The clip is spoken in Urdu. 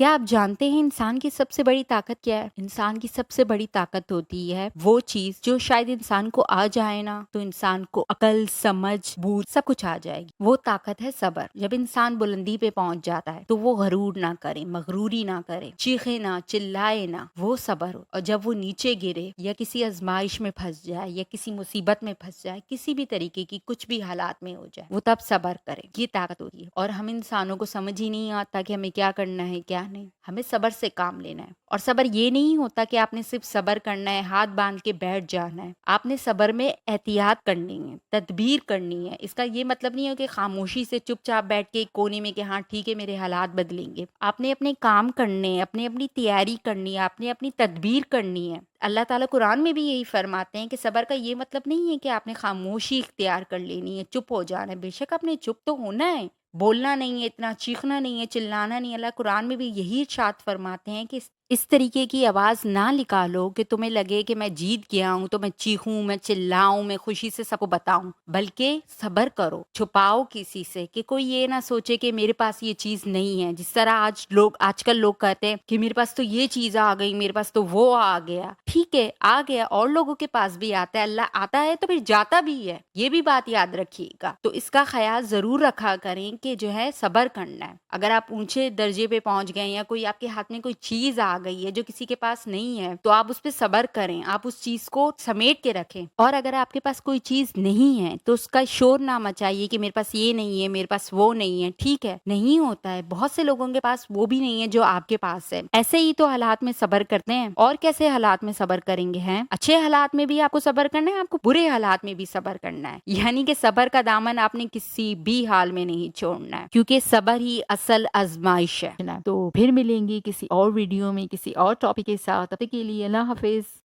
کیا آپ جانتے ہیں انسان کی سب سے بڑی طاقت کیا ہے؟ انسان کی سب سے بڑی طاقت ہوتی ہے وہ چیز جو شاید انسان کو آ جائے نا تو انسان کو عقل، سمجھ، بوجھ سب کچھ آ جائے گی۔ وہ طاقت ہے صبر۔ جب انسان بلندی پہ پہنچ جاتا ہے تو وہ غرور نہ کرے، مغروری نہ کرے، چیخے نہ، چلائے نہ، وہ صبر ہو۔ اور جب وہ نیچے گرے یا کسی آزمائش میں پھنس جائے یا کسی مصیبت میں پھنس جائے، کسی بھی طریقے کی کچھ بھی حالات میں ہو جائے، وہ تب صبر کرے۔ یہ طاقت ہوتی ہے۔ اور ہم انسانوں کو سمجھ ہی نہیں آتا کہ ہمیں کیا کرنا ہے کیا نہیں۔ ہمیں صبر سے کام لینا ہے۔ اور صبر یہ نہیں ہوتا کہ آپ نے صرف صبر کرنا ہے، ہاتھ باندھ کے بیٹھ جانا ہے۔ آپ نے صبر میں احتیاط کرنی ہے، تدبیر کرنی ہے۔ اس کا یہ مطلب نہیں ہے کہ خاموشی سے چپ چاپ بیٹھ کے ایک کونے میں کہ ہاں ٹھیک ہے میرے حالات بدلیں گے۔ آپ نے اپنے کام کرنے ہیں، اپنی تیاری کرنی ہے، آپ نے اپنی تدبیر کرنی ہے۔ اللہ تعالیٰ قرآن میں بھی یہی فرماتے ہیں کہ صبر کا یہ مطلب نہیں ہے کہ آپ نے خاموشی اختیار کر لینی ہے، چپ ہو جانا ہے۔ بے شک آپ نے چپ تو ہونا ہے، بولنا نہیں ہے، اتنا چیخنا نہیں ہے، چلانا نہیں ہے۔ اللہ قرآن میں بھی یہی ارشاد فرماتے ہیں کہ اس طریقے کی آواز نہ نکالو کہ تمہیں لگے کہ میں جیت گیا ہوں تو میں چیخوں، میں چلاؤں، میں خوشی سے سب کو بتاؤں، بلکہ صبر کرو، چھپاؤ کسی سے کہ کوئی یہ نہ سوچے کہ میرے پاس یہ چیز نہیں ہے۔ جس طرح آج کل لوگ کہتے ہیں کہ میرے پاس تو یہ چیز آ گئی، میرے پاس تو وہ آ گیا۔ ٹھیک ہے، آ گیا، اور لوگوں کے پاس بھی آتا ہے۔ اللہ آتا ہے تو پھر جاتا بھی ہے، یہ بھی بات یاد رکھیے گا۔ تو اس کا خیال ضرور رکھا کریں کہ جو ہے صبر کرنا ہے۔ اگر آپ اونچے درجے پہ پہنچ گئے یا کوئی آپ کے ہاتھ میں کوئی چیز آ گئی ہے جو کسی کے پاس نہیں ہے تو آپ اس پہ صبر کریں، آپ اس چیز کو سمیٹ کے رکھیں۔ اور اگر آپ کے پاس کوئی چیز نہیں ہے تو اس کا شور نہ مچائیے کہ میرے پاس یہ نہیں ہے، میرے پاس وہ نہیں ہے۔ ٹھیک ہے، نہیں ہوتا ہے، بہت سے لوگوں کے پاس وہ بھی نہیں ہے جو آپ کے پاس ہے۔ ایسے ہی تو حالات میں صبر کرتے ہیں۔ اور کیسے حالات میں صبر کریں گے ہیں؟ اچھے حالات میں بھی آپ کو صبر کرنا ہے، آپ کو برے حالات میں بھی صبر کرنا ہے۔ یعنی کہ صبر کا دامن آپ نے کسی بھی حال میں نہیں چھوڑنا ہے، کیونکہ صبر ہی اصل آزمائش ہے۔ تو پھر ملیں گے کسی اور ویڈیو میں کسی اور ٹاپک کے ساتھ۔ تب تک کے لیے اللہ حافظ۔